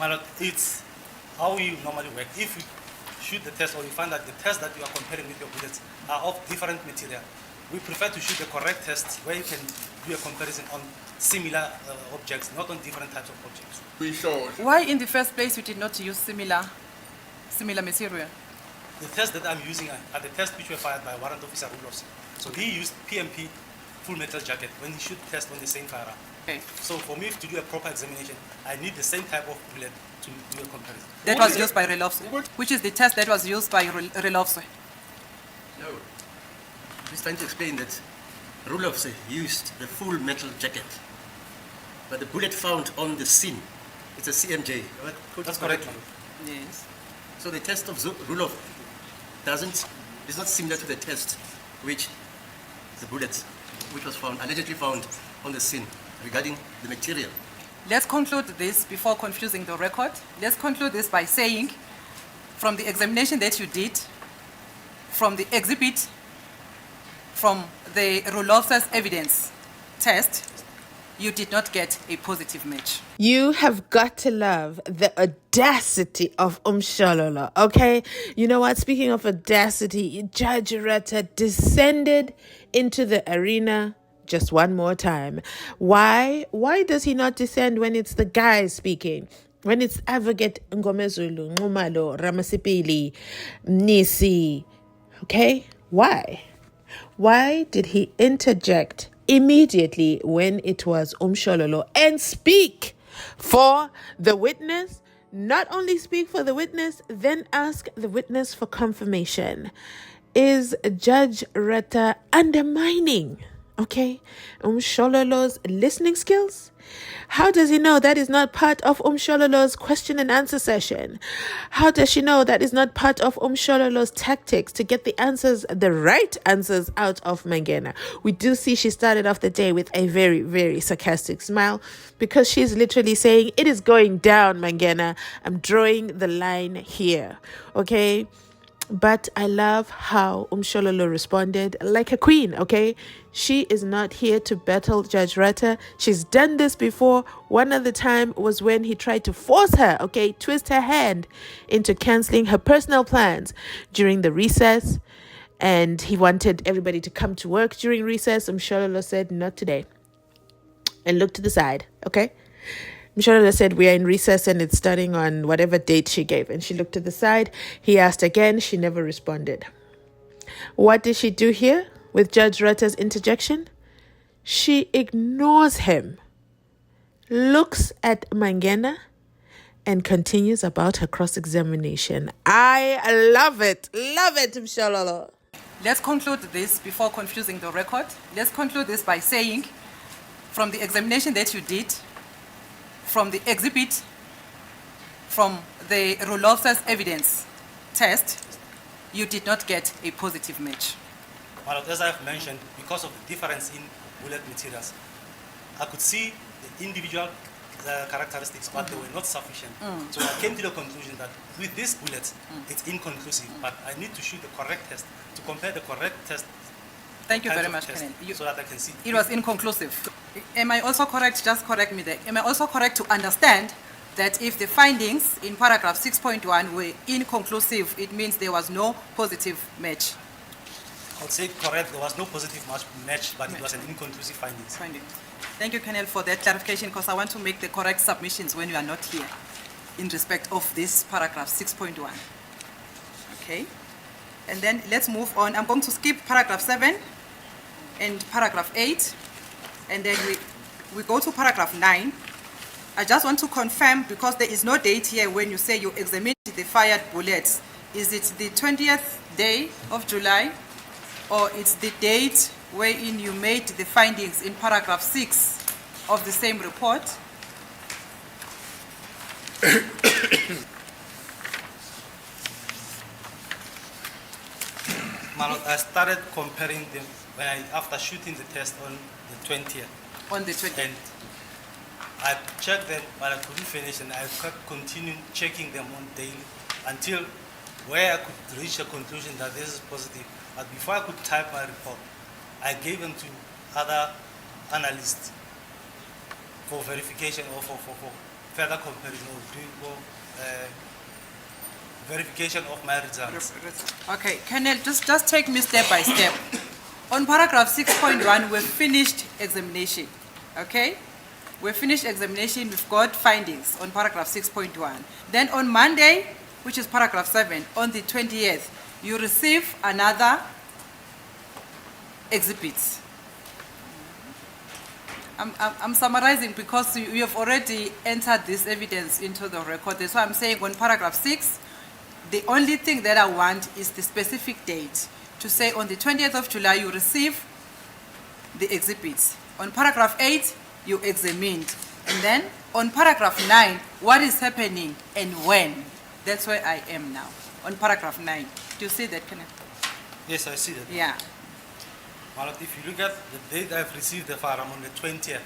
My lord, it's how you normally work. If you shoot the test or you find that the test that you are comparing with your bullets are of different material, we prefer to shoot the correct test where you can do a comparison on similar objects, not on different types of objects. We showed. Why in the first place you did not use similar material? The tests that I'm using are the tests which were fired by Warrant Officer Rulos. So he used PMP full metal jacket when he shoot test on the same firearm. Okay. So for me to do a proper examination, I need the same type of bullet to do a comparison. That was used by Relovse. Which is the test that was used by Relovse? No. Just trying to explain that Rulovse used the full metal jacket, but the bullet found on the scene, it's a CMJ. That's correct. Yes. So the test of Rulov is not similar to the test which the bullet which was allegedly found on the scene regarding the material. Let's conclude this before confusing the record. Let's conclude this by saying, from the examination that you did, from the exhibit, from the Rulovse's evidence test, you did not get a positive match. You have got to love the audacity of Mshololo, okay? You know what? Speaking of audacity, Judge Retta descended into the arena just one more time. Why? Why does he not descend when it's the guy speaking? When it's Advocate Ngomezulu, Ngumalo, Ramasipili, Nisi, okay? Why? Why did he interject immediately when it was Mshololo and speak for the witness? Not only speak for the witness, then ask the witness for confirmation. Is Judge Retta undermining, okay, Mshololo's listening skills? How does he know that is not part of Mshololo's question and answer session? How does she know that is not part of Mshololo's tactics to get the answers, the right answers out of Mangena? We do see she started off the day with a very, very sarcastic smile because she's literally saying, it is going down, Mangena. I'm drawing the line here, okay? But I love how Mshololo responded like a queen, okay? She is not here to battle Judge Retta. She's done this before. One other time was when he tried to force her, okay, twist her hand into canceling her personal plans during the recess. And he wanted everybody to come to work during recess. Mshololo said, not today. And looked to the side, okay? Mshololo said, we are in recess and it's starting on whatever date she gave. And she looked to the side. He asked again. She never responded. What did she do here with Judge Retta's interjection? She ignores him, looks at Mangena, and continues about her cross-examination. I love it. Love it, Mshololo. Let's conclude this before confusing the record. Let's conclude this by saying, from the examination that you did, from the exhibit, from the Rulovse's evidence test, you did not get a positive match. Well, as I've mentioned, because of the difference in bullet materials, I could see the individual characteristics, but they were not sufficient. So I came to the conclusion that with this bullet, it's inconclusive, but I need to shoot the correct test to compare the correct test. Thank you very much, Kenneth. So that I can see. It was inconclusive. Am I also correct, just correct me there, am I also correct to understand that if the findings in paragraph 6.1 were inconclusive, it means there was no positive match? I would say correct, there was no positive match, but it was an inconclusive finding. Thank you, Kenneth, for that clarification, because I want to make the correct submissions when you are not here in respect of this paragraph 6.1. Okay. And then let's move on. I'm going to skip paragraph 7 and paragraph 8, and then we go to paragraph 9. I just want to confirm, because there is no date here when you say you examined the fired bullets. Is it the 20th day of July, or it's the date wherein you made the findings in paragraph 6 of the same report? I started comparing them after shooting the test on the 20th. On the 20th. And I checked them, but I couldn't finish, and I kept continuing checking them on daily until where I could reach a conclusion that this is positive. But before I could type my report, I gave them to other analysts for verification or further comparison or verification of my results. Okay, Colonel, just take me step by step. On paragraph 6.1, we've finished examination, okay? We've finished examination, we've got findings on paragraph 6.1. Then on Monday, which is paragraph 7, on the 20th, you receive another exhibit. I'm summarizing because you have already entered this evidence into the record. That's why I'm saying on paragraph 6, the only thing that I want is the specific date. To say on the 20th of July, you receive the exhibits. On paragraph 8, you examined. And then on paragraph 9, what is happening and when? That's where I am now, on paragraph 9. Do you see that, Kenneth? Yes, I see that. Yeah. Well, if you look at the date I've received the firearm on the 20th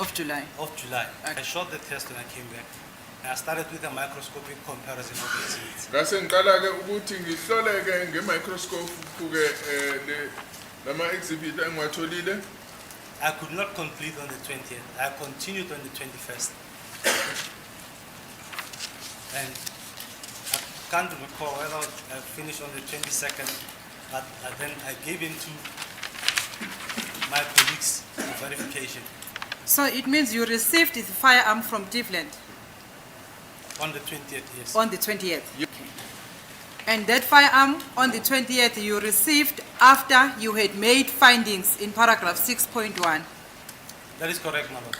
Of July. of July, Okay. I shot the test when I came back. And I started with a microscopic comparison of the exhibits. ngase ngiqala-ke ukuthi ngihlole-ke nge-microscope-ke lama exhibit engiwatholile. I could not complete on the 20th. I continued on the 21st. And I can't recall whether I finished on the 22nd, but then I gave in to my colleagues for verification So it means you received the firearm from Cleveland on the 20th, yes. on the 20th. Okay. And that firearm on the 20th you received after you had made findings in paragraph 6.1. That is correct, my lord.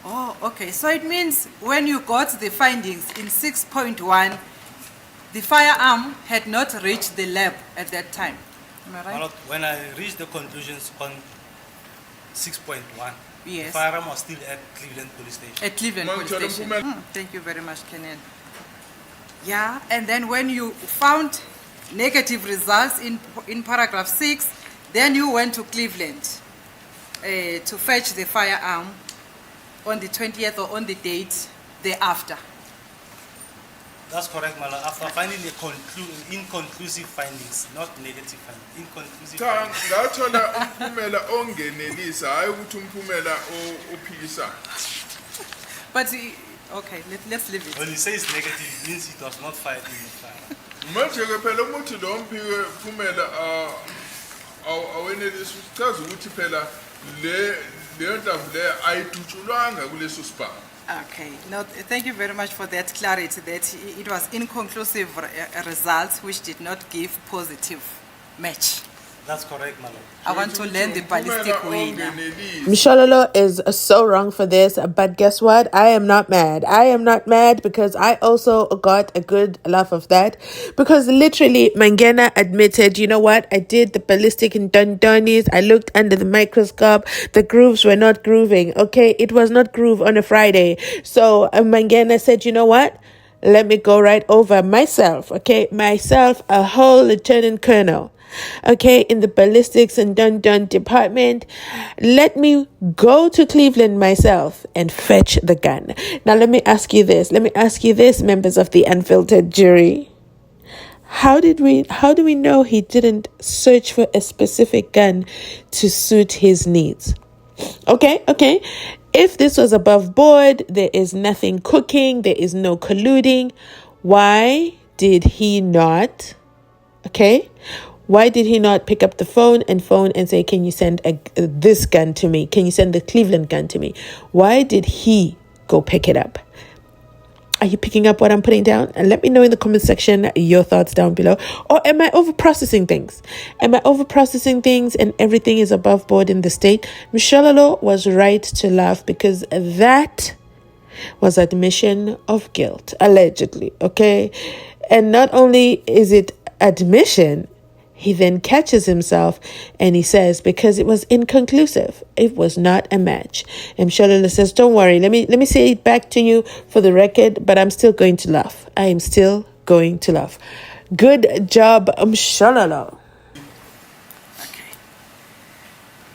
Oh, okay. So it means when you got the findings in 6.1, the firearm had not reached the lab at that time. Am I My right? lord, when I reached the conclusions on 6.1, the Yes. firearm was still at Cleveland Police Station. At Cleveland Police Mangena Station. Mpumela. Thank you very much, Kenan. Yeah, and then when you found negative results in paragraph 6, then you went to Cleveland to fetch the firearm on the 20th or on the date thereafter. That's correct, my lord. After finding the inconclusive findings, not negative findings, inconclusive Cha findings. ngathola umphumela ongenelisa hayi ukuthi umphumela ophikisayo. But, okay, let's leave it. When you say it's negative, it means it was not fired in the fire. Manje-ke phela umuthi lo mphumela awenelisa uchaza ukuthi phela leyo ndlamvu leyo ayidutshulwanga kuleso sibhamu. Okay, no, thank you very much for that clarity that it was inconclusive results which did not give positive match. That's correct, my lord. I want to learn the ballistic way now. Mshololo is so wrong for this, but guess what? I am not mad. I am not mad because I also got a good laugh of that. Because literally, Mangena admitted, you know what? I did the ballistic in NTONIs. I looked under the microscope. The grooves were not grooving. Okay, it was not groove on a Friday. So Mangena said, you know what? Let me go right over myself. Okay, myself, a whole lieutenant colonel. Okay, in the ballistics and dun department. Let me go to Cleveland myself and fetch the gun. Now, let me ask you this, members of the Unfiltered jury. How do we know he didn't search for a specific gun to suit his needs? Okay. If this was above board, there is nothing cooking, there is no colluding. Why did he not? Okay. Why did he not pick up the phone and say, can you send this gun to me? Can you send the Cleveland gun to me? Why did he go pick it up? Are you picking up what I'm putting down? And let me know in the comment section your thoughts down below. Or am I overprocessing things? And everything is above board in the state? Mshololo was right to laugh because that was admission of guilt, allegedly, okay? And not only is it admission, he then catches himself and he says, because it was inconclusive, it was not a match. And Mshololo says, don't worry, let me say it back to you for the record, but I'm still going to laugh. I am still going to laugh. Good job, Mshololo. Okay.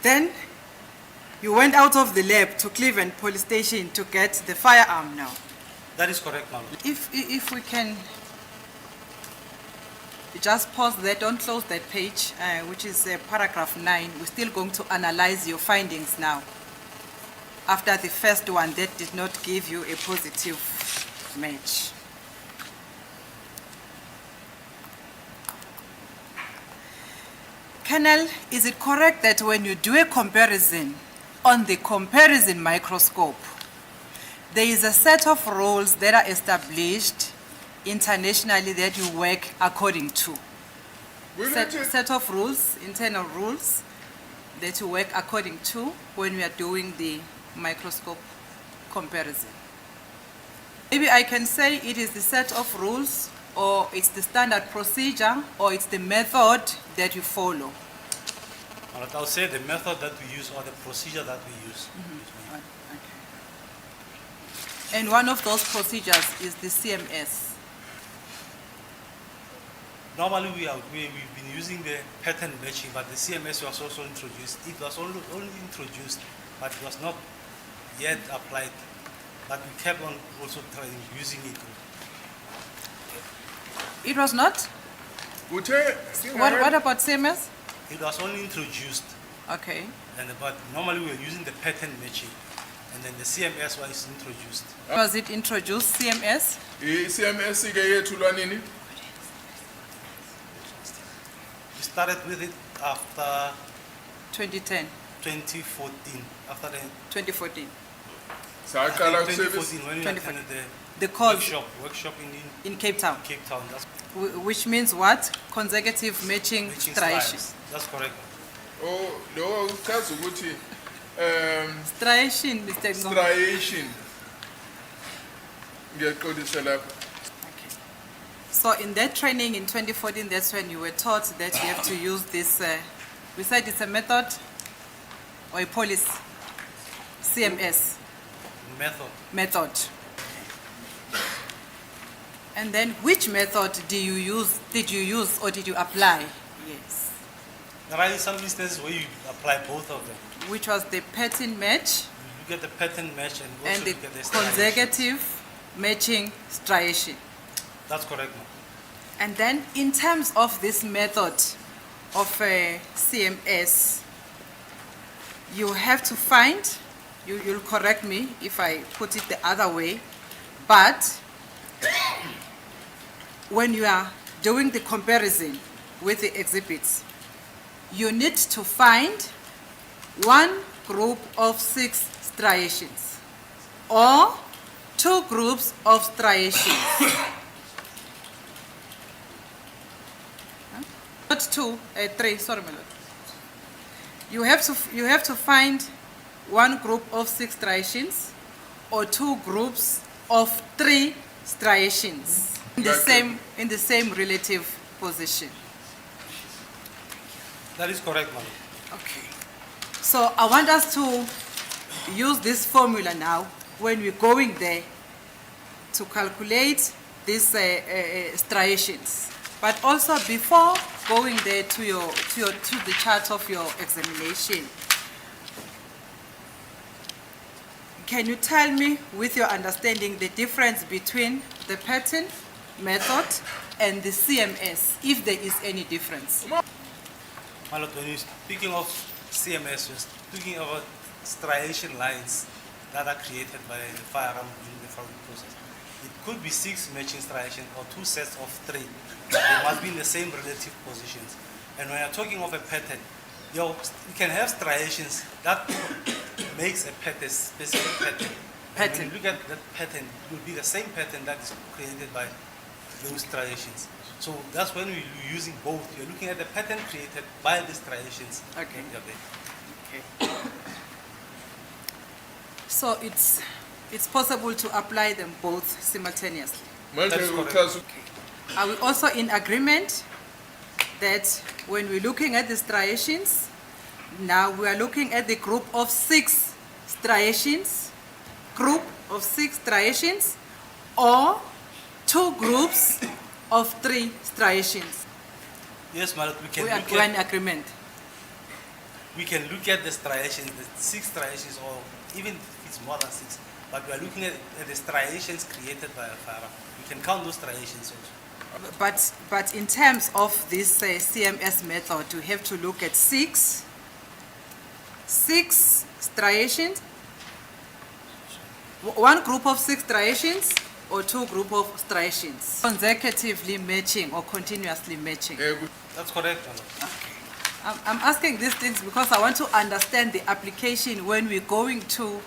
Then you went out of the lab to Cleveland Police Station to get the firearm now. That is correct, my lord. If we can just pause there, don't close that page, which is paragraph 9. We're still going to analyze your findings now. after the first one that did not give you a positive match. Colonel, is it correct that when you do a comparison on the comparison microscope, there is a set of rules that are established internationally that you work according to? Set of rules, internal rules, that you work according to when we are doing the microscope comparison. Maybe I can say it is the set of rules, or it's the standard procedure, or it's the method that you follow. I'll say the method that we use or the procedure that we use. Okay. And one of those procedures is the CMS. Normally we've been using the pattern matching, but the CMS was also introduced. It was only introduced, but it was not yet applied. But we kept on also using it. It was not? What about CMS? It was only introduced, Okay. but normally we were using the pattern matching, and then the CMS was introduced. Was it introduced, CMS? CMS ke yethulwa nini? We started with it after 2010, 2014, after the 2014. Saqala ukusebenzisa 2014 when we 2014. attended The the course workshop in in Cape Town, Cape Town. That's which means what? Consecutive matching matching striations. styles. That's correct. oh lo uchaza ukuthi Striation, Mr. Ngo. striation ngiyaxolisa lapha. So in that training in 2014, that's when you were taught that you have to use this, we said it's a method or a policy, CMS method. And then which method did you use or did you apply? Yes. There are some instances where you apply both of them. Which was the pattern match You get the pattern match and also and the you get the striation. consecutive matching striation. That's correct, ma'am. And then in terms of this method of CMS, you have to find, you'll correct me if I put it the other way, but when you are doing the comparison with the exhibits, you need to find one group of 6 striations or 2 groups of striations. Not 2, 3, sorry, my lord. You have to find one group of 6 striations or 2 groups of 3 striations in the same relative position. That is correct, ma'am. Okay. So I want us to use this formula now when we're going there to calculate these striations. But also before going there to the chart of your examination, can you tell me, with your understanding, the difference between the pattern method and the CMS, if there is any difference? My lord, when you're speaking of CMS, you're speaking about striation lines that are created by the firearm in the firing process. It could be 6 matching striations or 2 sets of 3. They must be in the same relative positions. And when you're talking of a pattern, you can have striations that makes a pattern, specific pattern. And when you look at that pattern, it will be the same pattern that is created by those striations. So that's when we're using both. You're looking at the pattern created by the striations. Okay. Okay. So it's possible to apply them both simultaneously. Manje That's correct. uchaza Are we also in agreement that when we're looking at the striations, now we are looking at the group of 6 striations, or 2 groups of 3 striations? Yes, Malot, We are in agreement. we can look at the striations, the 6 striations, or even if it's more than 6, but we are looking at the striations created by a firearm. We can count those striations also. But in terms of this CMS method, you have to look at 6 striations One group of 6 striations or 2 group of striations. Consecutively matching or continuously matching. That's correct, my lord. I'm asking these things because I want to understand the application when we're going to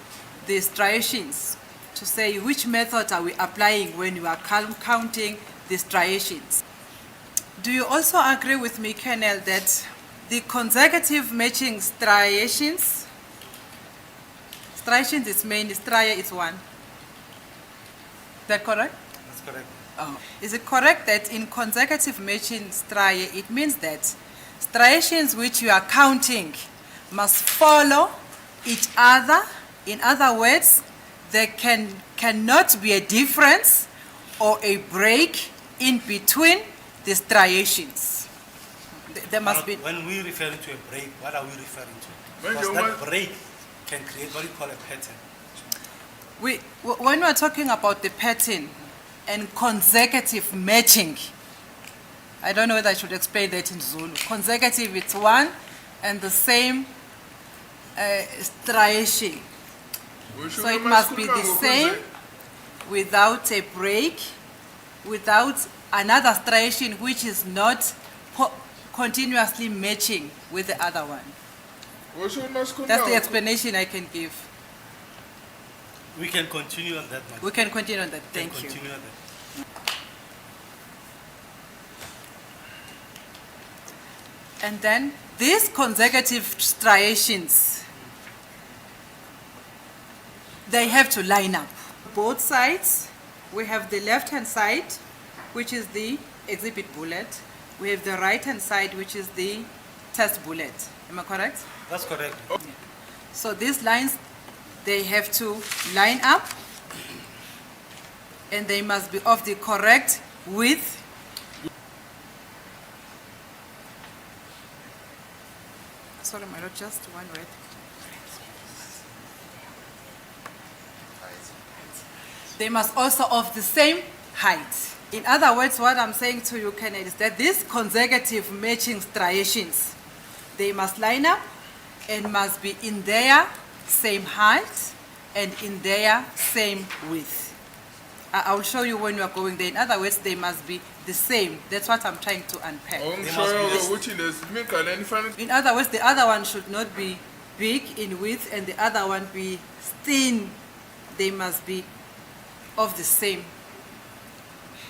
the striations, to say which method are we applying when you are counting the striations. Do you also agree with me, Colonel, that the consecutive matching striations is mainly, striae is 1. Is that correct? That's correct. Oh. Is it correct that in consecutive matching striae, it means that striations which you are counting must follow each other? In other words, there cannot be a difference or a break in between the striations. There must be. When we refer to a break, what are we referring to? When Because you that want- break can create what we call a pattern. When we are talking about the pattern and consecutive matching, I don't know whether I should explain that in Zulu. Consecutive, it's 1 and the same striation. So it must be the same without a break, without another striation which is not continuously matching with the other one. That's the explanation I can give. We can continue on that one. We can continue on that. We can Thank you. continue on that. And then these consecutive striations, they have to line up. Both sides, we have the left-hand side, which is the exhibit bullet. We have the right-hand side, which is the test bullet. Am I correct? That's correct. So these lines, they have to line up, and they must be of the correct width. Sorry, my lord, just one word. They must also of the same height. In other words, what I'm saying to you, Kenneth, is that these consecutive matching striations, they must line up and must be in their same height and in their same width. I will show you when you are going there. In other words, they must be the same. That's what I'm trying to unpack. In other words, the other one should not be big in width and the other one be thin. They must be of the same.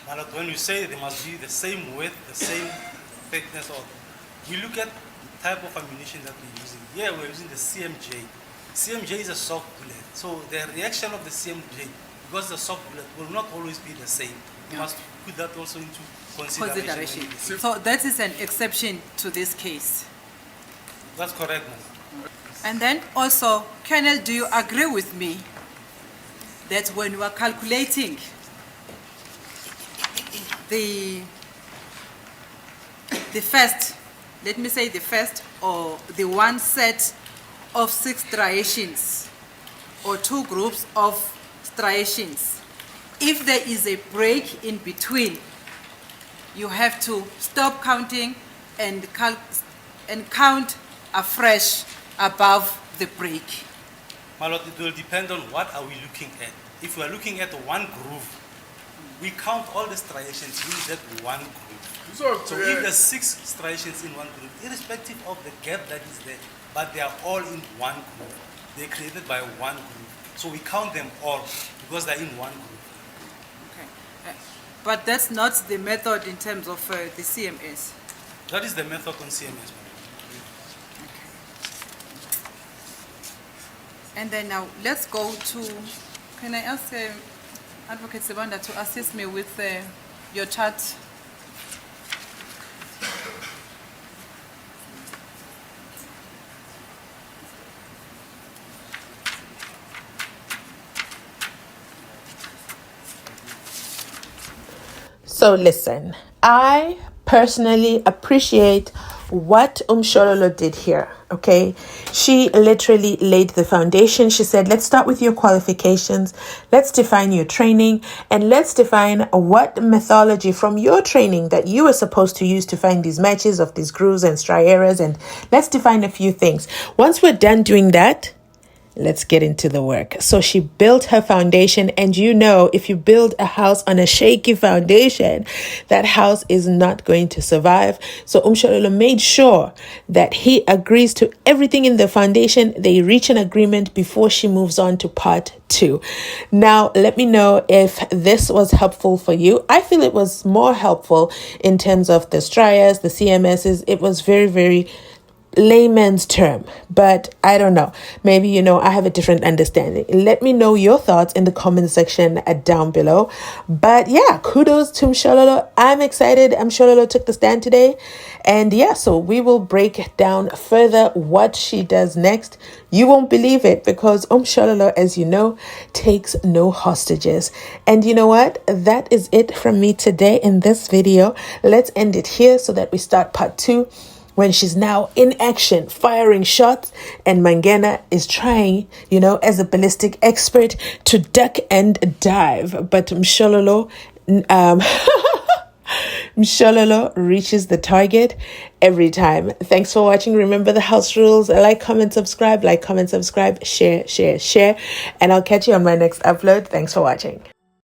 But when you say they must be the same width, the same thickness, or we look at the type of ammunition that we're using. Here we're using the CMJ. CMJ is a soft bullet. So the reaction of the CMJ, because the soft bullet will not always be the same. You must put that also into consideration. So that is an exception to this case. That's correct, ma'am. And then also, Colonel, do you agree with me that when you are calculating the first, let me say the first or the one set of 6 striations or 2 groups of striations, if there is a break in between, you have to stop counting and count afresh above the break. My lord, it will depend on what are we looking at. If we are looking at one groove, we count all the striations in that one groove. So if there's 6 striations in one groove, irrespective of the gap that is there, but they are all in one groove. They're created by one groove. So we count them all because they're in one groove. Okay. But that's not the method in terms of the CMS. That is the method on CMS. And then now let's go to, can I ask Advocate Sibanda to assist me with your chart? So listen, I personally appreciate what Mshololo did here, okay? She literally laid the foundation. She said, let's start with your qualifications, let's define your training, and let's define what methodology from your training that you were supposed to use to find these matches of these grooves and striae, and let's define a few things. Once we're done doing that, let's get into the work. So she built her foundation, and you know, if you build a house on a shaky foundation, that house is not going to survive. So Mshololo made sure that he agrees to everything in the foundation. They reach an agreement before she moves on to part 2. Now, let me know if this was helpful for you. I feel it was more helpful in terms of the Striaes, the CMSs. It was very, very layman's term, but I don't know. Maybe, you know, I have a different understanding. Let me know your thoughts in the comment section down below. But yeah, kudos to Mshololo. I'm excited. Mshololo took the stand today. And yeah, so we will break down further what she does next. You won't believe it, because Mshololo, as you know, takes no hostages. And you know what? That is it from me today in this video. Let's end it here so that we start part 2, when she's now in action, firing shots, and Mangena is trying, you know, as a ballistic expert, to duck and dive. But Mshololo, Mshololo reaches the target every time. Thanks for watching. Remember the house rules: like, comment, subscribe, share, and I'll catch you on my next upload. Thanks for watching.